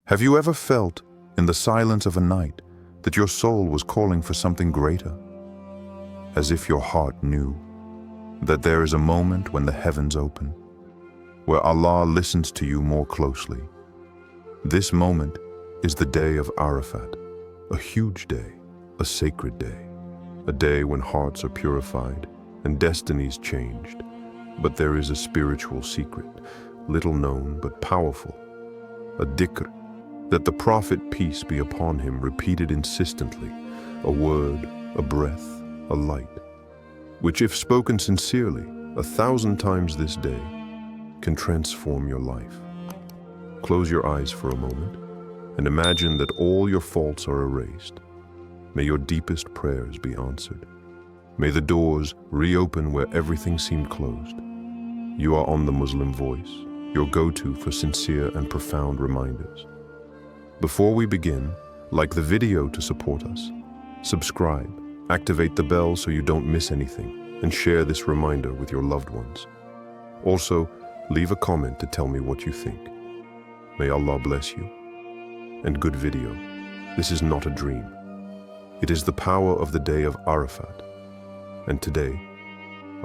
Have you ever felt, in the silence of a night, that your soul was calling for something greater? As if your heart knew that there is a moment when the heavens open, where Allah listens to you more closely. This moment is the day of Arafat, a huge day, a sacred day, a day when hearts are purified and destinies changed. But there is a spiritual secret, little known but powerful, a dhikr, that the Prophet, peace be upon him, repeated insistently, a word, a breath, a light, which if spoken sincerely 1,000 times this day, can transform your life. Close your eyes for a moment and imagine that all your faults are erased. May your deepest prayers be answered. May the doors reopen where everything seemed closed. You are on the Muslim Voice, your go-to for sincere and profound reminders. Before we begin, like the video to support us, subscribe, activate the bell so you don't miss anything, and share this reminder with your loved ones. Also, leave a comment to tell me what you think. May Allah bless you. And good video. This is not a dream. It is the power of the day of Arafat. And today,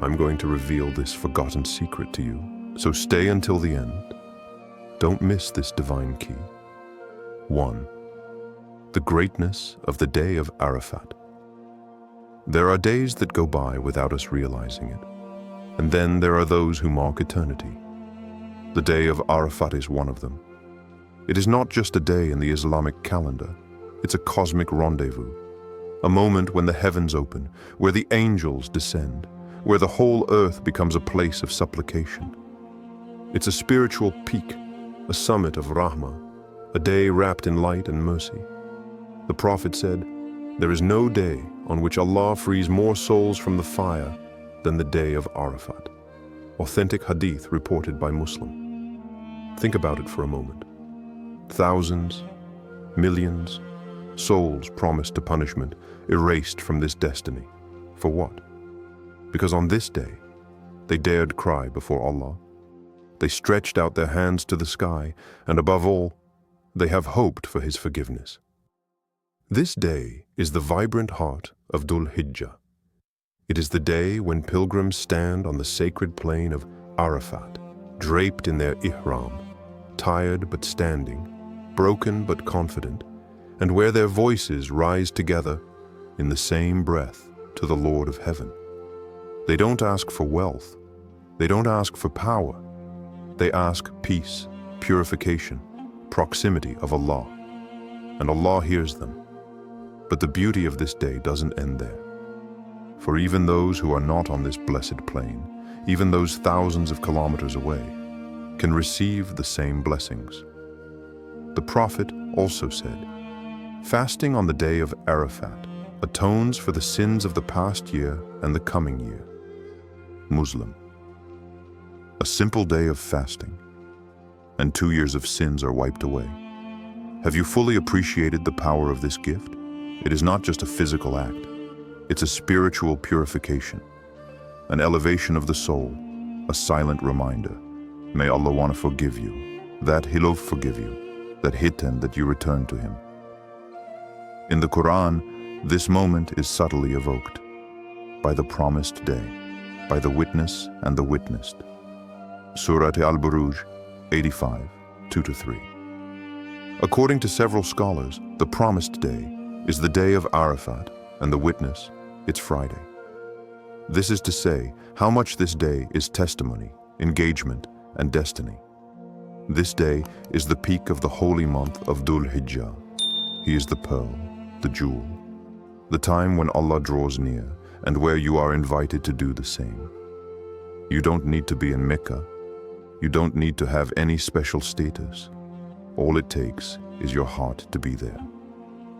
I'm going to reveal this forgotten secret to you. So stay until the end. Don't miss this divine key. 1. The greatness of the day of Arafat. There are days that go by without us realizing it. And then there are those who mark eternity. The day of Arafat is one of them. It is not just a day in the Islamic calendar. It's a cosmic rendezvous. A moment when the heavens open, where the angels descend, where the whole earth becomes a place of supplication. It's a spiritual peak, a summit of rahmah, a day wrapped in light and mercy. The Prophet said, "There is no day on which Allah frees more souls from the fire than the day of Arafat." Authentic hadith reported by Muslim. Think about it for a moment. Thousands, millions, souls promised to punishment, erased from this destiny. For what? Because on this day, they dared cry before Allah. They stretched out their hands to the sky, and above all, they have hoped for His forgiveness. This day is the vibrant heart of Dhul Hijjah. It is the day when pilgrims stand on the sacred plain of Arafat, draped in their ihram, tired but standing, broken but confident, and where their voices rise together in the same breath to the Lord of Heaven. They don't ask for wealth. They don't ask for power. They ask peace, purification, proximity of Allah. And Allah hears them. But the beauty of this day doesn't end there. For even those who are not on this blessed plain, even those thousands of kilometers away, can receive the same blessings. The Prophet also said, "Fasting on the day of Arafat atones for the sins of the past year and the coming year." Muslim. A simple day of fasting, and 2 years of sins are wiped away. Have you fully appreciated the power of this gift? It is not just a physical act. It's a spiritual purification, an elevation of the soul, a silent reminder. May Allah want to forgive you, that He will forgive you, that hitten that you return to Him. In the Quran, this moment is subtly evoked by the promised day, by the witness and the witnessed. Surah Al-Buruj 85, 2-3. According to several scholars, the promised day is the day of Arafat, and the witness, it's Friday. This is to say how much this day is testimony, engagement, and destiny. This day is the peak of the holy month of Dhul Hijjah. He is the pearl, the jewel, the time when Allah draws near, and where you are invited to do the same. You don't need to be in Mecca. You don't need to have any special status. All it takes is your heart to be there.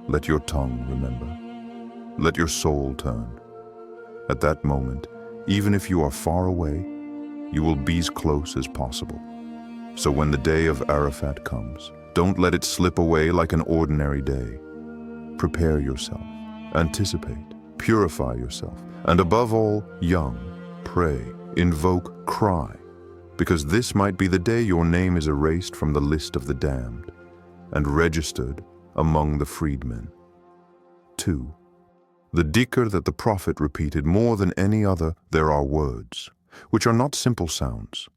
Let your tongue remember. Let your soul turn. At that moment, even if you are far away, you will be as close as possible. So when the day of Arafat comes, don't let it slip away like an ordinary day. Prepare yourself, anticipate, purify yourself, and above all, young, pray, invoke, cry, because this might be the day your name is erased from the list of the damned. and registered among the freedmen. 2. The dhikr that the Prophet repeated more than any other, there are words, which are not simple sounds.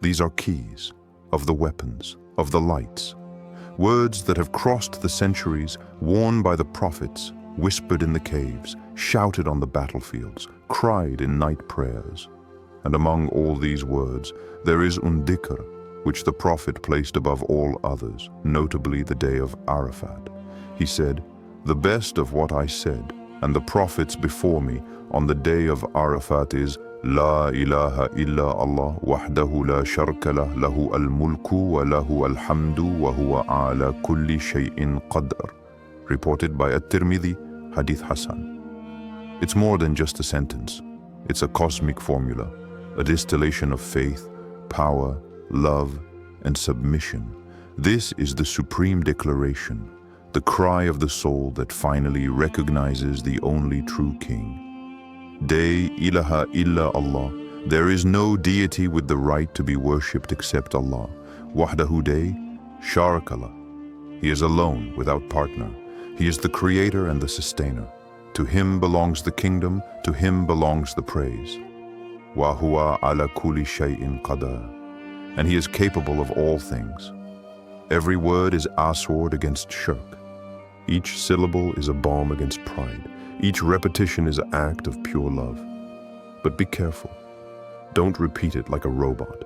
These are keys of the weapons, of the lights. Words that have crossed the centuries, worn by the prophets, whispered in the caves, shouted on the battlefields, cried in night prayers. And among all these words, there is dhikr, which the Prophet placed above all others, notably the day of Arafat. He said, "The best of what I said, and the prophets before me, on the day of Arafat is, La ilaha illa Allah wahdahu la sharka lah, lahu al-mulku wa lahu al-hamdu wa huwa ala kulli shay'in qadr." Reported by At-Tirmidhi, Hadith Hasan. It's more than just a sentence. It's a cosmic formula, a distillation of faith, power, love, and submission. This is the supreme declaration, the cry of the soul that finally recognizes the only true king. De ilaha illa Allah, there is no deity with the right to be worshipped except Allah. Wahdahu de sharakala, He is alone, without partner. He is the creator and the sustainer. To Him belongs the kingdom, to Him belongs the praise. Wa huwa ala kulli shay'in qadar, and He is capable of all things. Every word is a sword against shirk. Each syllable is a balm against pride. Each repetition is an act of pure love. But be careful. Don't repeat it like a robot.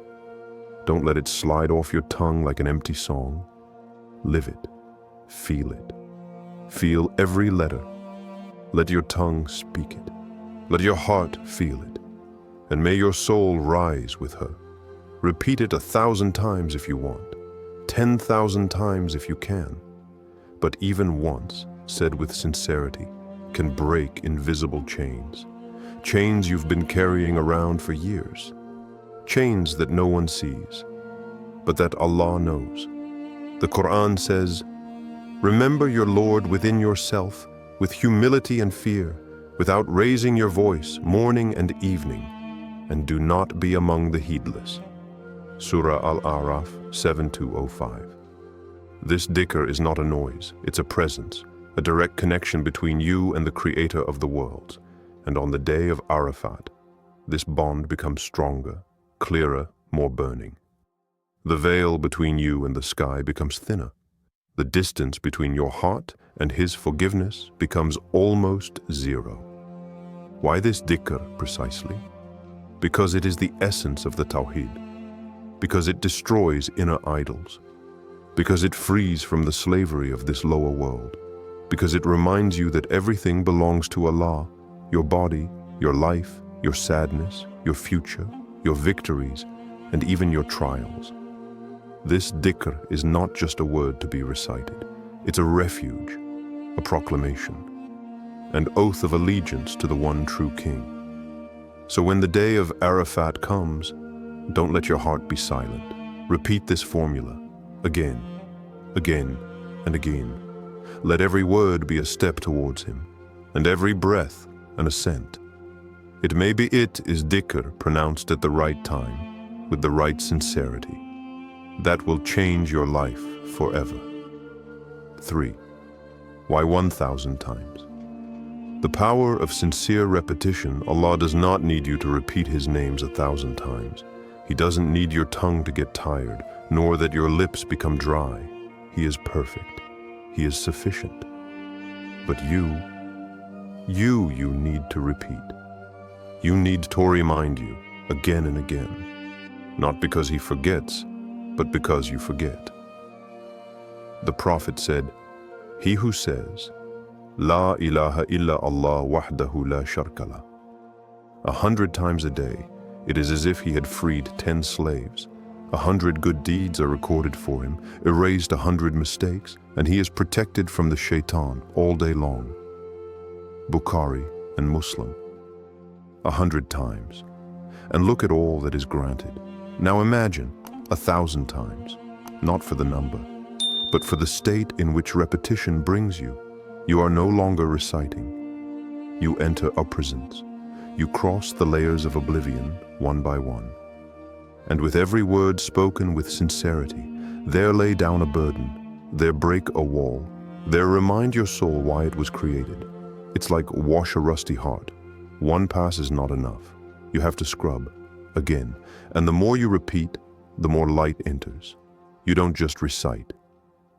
Don't let it slide off your tongue like an empty song. Live it. Feel it. Feel every letter. Let your tongue speak it. Let your heart feel it. And may your soul rise with her. Repeat it 1,000 times if you want. 10,000 times if you can. But even once, said with sincerity, can break invisible chains. Chains you've been carrying around for years. Chains that no one sees, but that Allah knows. The Quran says, "Remember your Lord within yourself, with humility and fear, without raising your voice, morning and evening, and do not be among the heedless." Surah Al-Araf 7205. This dhikr is not a noise, it's a presence, a direct connection between you and the Creator of the world. And on the day of Arafat, this bond becomes stronger, clearer, more burning. The veil between you and the sky becomes thinner. The distance between your heart and His forgiveness becomes almost zero. Why this dhikr precisely? Because it is the essence of the Tawheed. Because it destroys inner idols. Because it frees from the slavery of this lower world. Because it reminds you that everything belongs to Allah, your body, your life, your sadness, your future, your victories, and even your trials. This dhikr is not just a word to be recited. It's a refuge, a proclamation, an oath of allegiance to the one true King. So when the day of Arafat comes, don't let your heart be silent. Repeat this formula again, again, and again. Let every word be a step towards Him, and every breath an ascent. It may be it is dhikr pronounced at the right time, with the right sincerity. That will change your life forever. 3. Why 1,000 times? The power of sincere repetition. Allah does not need you to repeat His names 1,000 times. He doesn't need your tongue to get tired, nor that your lips become dry. He is perfect. He is sufficient. But you need to repeat. You need to remind you again and again. Not because He forgets, but because you forget. The Prophet said, "He who says, La ilaha illa Allah wahdahu la sharka lah, 100 times a day, it is as if he had freed 10 slaves. 100 good deeds are recorded for him, erased 100 mistakes, and he is protected from the shaitan all day long." Bukhari and Muslim. 100 times. And look at all that is granted. Now imagine 1,000 times, not for the number, but for the state in which repetition brings you. You are no longer reciting. You enter a presence. You cross the layers of oblivion one by one. And with every word spoken with sincerity, there lay down a burden, They're break a wall. They're remind your soul why it was created. It's like wash a rusty heart. One pass is not enough. You have to scrub again. And the more you repeat, the more light enters. You don't just recite.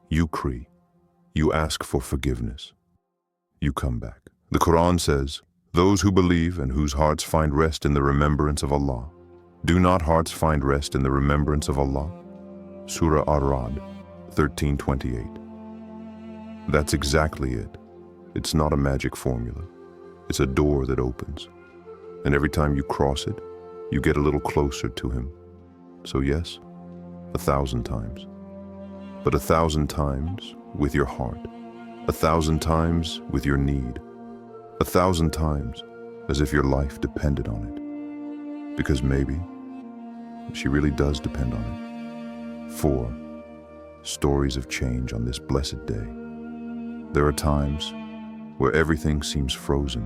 You cry. You ask for forgiveness. You come back. The Quran says, those who believe and whose hearts find rest in the remembrance of Allah. Do not hearts find rest in the remembrance of Allah? Surah Ar-Ra'd 13:28. That's exactly it. It's not a magic formula. It's a door that opens. And every time you cross it, you get a little closer to Him. So yes, 1,000 times. But 1,000 times with your heart. 1,000 times with your need. 1,000 times as if your life depended on it. Because maybe she really does depend on it. 4. Stories of change on this blessed day. There are times where everything seems frozen,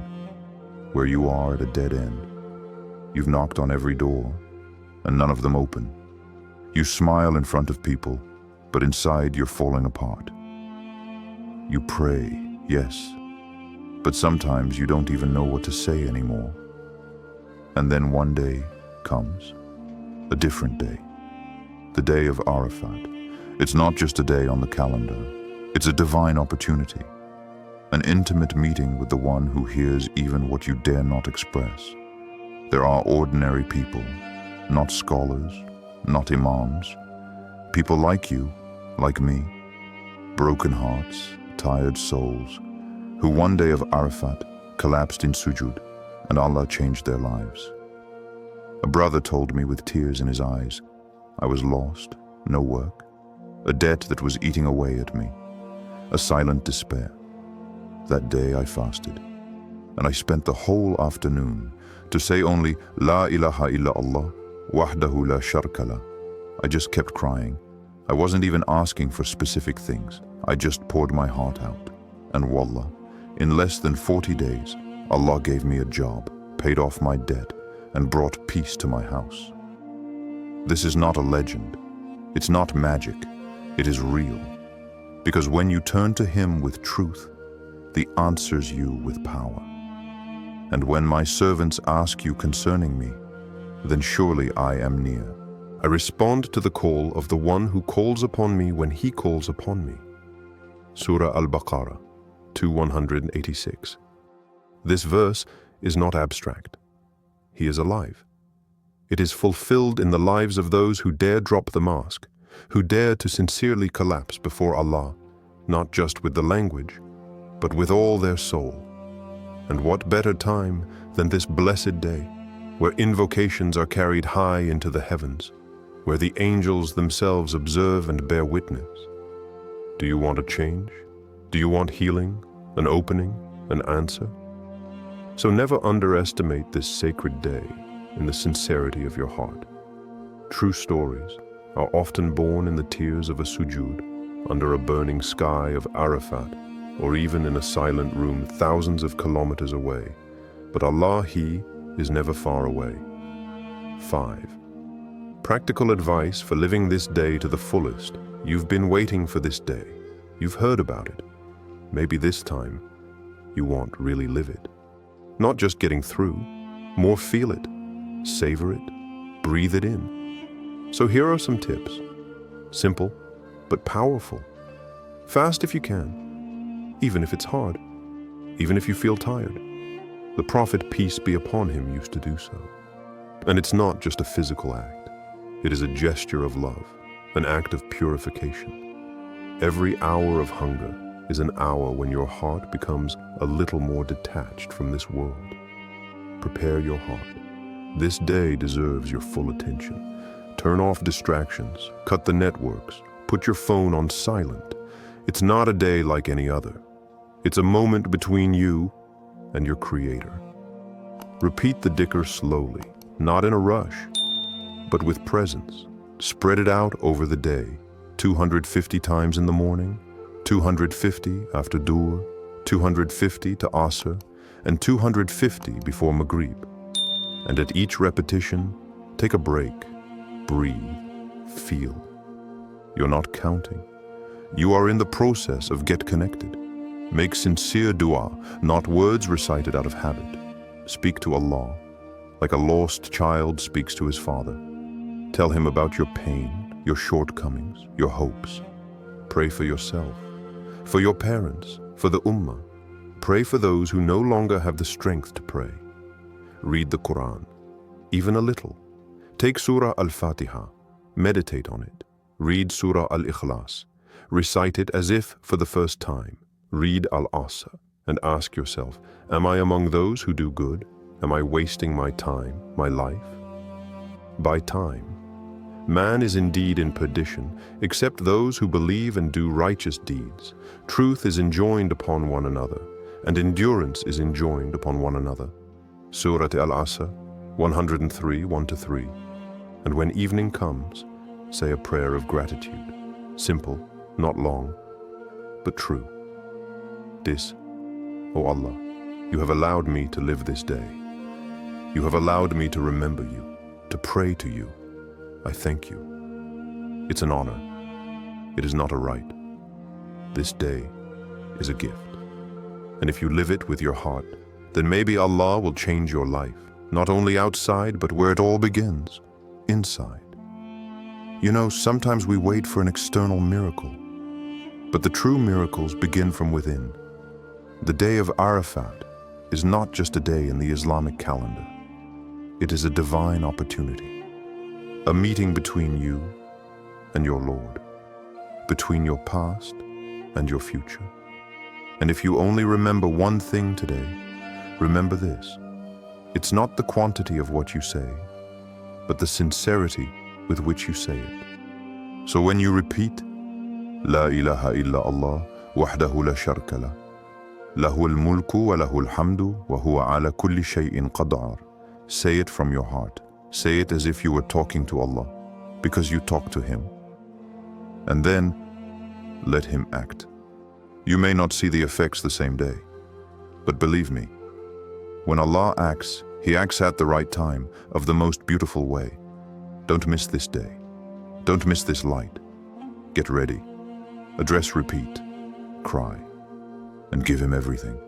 where you are at a dead end. You've knocked on every door, and none of them open. You smile in front of people, but inside you're falling apart. You pray, yes, but sometimes you don't even know what to say anymore. And then one day comes, a different day, the day of Arafat. It's not just a day on the calendar, it's a divine opportunity, an intimate meeting with the one who hears even what you dare not express. There are ordinary people, not scholars, not imams, people like you, like me, broken hearts, tired souls, who one day of Arafat collapsed in sujud, and Allah changed their lives. A brother told me with tears in his eyes, I was lost, no work, a debt that was eating away at me, a silent despair. That day I fasted, and I spent the whole afternoon to say only, La ilaha illa Allah, wahdahu la sharka la. I just kept crying. I wasn't even asking for specific things. I just poured my heart out. And wallah, in less than 40 days, Allah gave me a job, paid off my debt, and brought peace to my house. This is not a legend. It's not magic. It is real. Because when you turn to Him with truth, He answers you with power. And when my servants ask you concerning me, then surely I am near. I respond to the call of the one who calls upon me when He calls upon me. Surah Al-Baqarah 2:186. This verse is not abstract. He is alive. It is fulfilled in the lives of those who dare drop the mask, who dare to sincerely collapse before Allah, not just with the language, but with all their soul. And what better time than this blessed day, where invocations are carried high into the heavens, where the angels themselves observe and bear witness. Do you want a change? Do you want healing, an opening, an answer? So never underestimate this sacred day in the sincerity of your heart. True stories are often born in the tears of a sujud, under a burning sky of Arafat, or even in a silent room thousands of kilometers away. But Allah, He is never far away. 5. Practical advice for living this day to the fullest. You've been waiting for this day. You've heard about it. Maybe this time, you won't really live it. Not just getting through, more feel it, savor it, breathe it in. So here are some tips. Simple, but powerful. Fast if you can, even if it's hard, even if you feel tired. The Prophet, peace be upon him, used to do so. And it's not just a physical act. It is a gesture of love, an act of purification. Every hour of hunger is an hour when your heart becomes a little more detached from this world. Prepare your heart. This day deserves your full attention. Turn off distractions, cut the networks, put your phone on silent. It's not a day like any other. It's a moment between you and your Creator. Repeat the dhikr slowly, not in a rush, but with presence. Spread it out over the day, 250 times in the morning, 250 after Dhuhr, 250 to Asr, and 250 before Maghrib. And at each repetition, take a break, breathe, feel. You're not counting. You are in the process of get connected. Make sincere dua, not words recited out of habit. Speak to Allah, like a lost child speaks to his father. Tell him about your pain, your shortcomings, your hopes. Pray for yourself, for your parents, for the ummah. Pray for those who no longer have the strength to pray. Read the Quran, even a little. Take Surah Al-Fatiha, meditate on it. Read Surah Al-Ikhlas, recite it as if for the first time. Read Al-Asr and ask yourself, am I among those who do good? Am I wasting my time, my life? By time, man is indeed in perdition, except those who believe and do righteous deeds. Truth is enjoined upon one another, and endurance is enjoined upon one another. Surah Al-Asr, 103, 1-3. And when evening comes, say a prayer of gratitude. Simple, not long, but true. This, O Allah, you have allowed me to live this day. You have allowed me to remember you, to pray to you. I thank you. It's an honor. It is not a right. This day is a gift. And if you live it with your heart, then maybe Allah will change your life, not only outside, but where it all begins, inside. You know, sometimes we wait for an external miracle, but the true miracles begin from within. The day of Arafat is not just a day in the Islamic calendar. It is a divine opportunity, a meeting between you and your Lord, between your past and your future. And if you only remember one thing today, remember this. It's not the quantity of what you say, but the sincerity with which you say it. So when you repeat, La ilaha illa Allah, wahdahu la sharka lah, lahu al-mulku wa lahu al-hamdu wa huwa ala kulli shay'in qad'ar. Say it from your heart. Say it as if you were talking to Allah, because you talk to Him. And then, let Him act. You may not see the effects the same day, but believe me, when Allah acts, He acts at the right time, of the most beautiful way. Don't miss this day. Don't miss this light. Get ready. Address, repeat, cry, and give Him everything.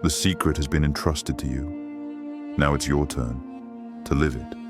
The secret has been entrusted to you. Now it's your turn to live it.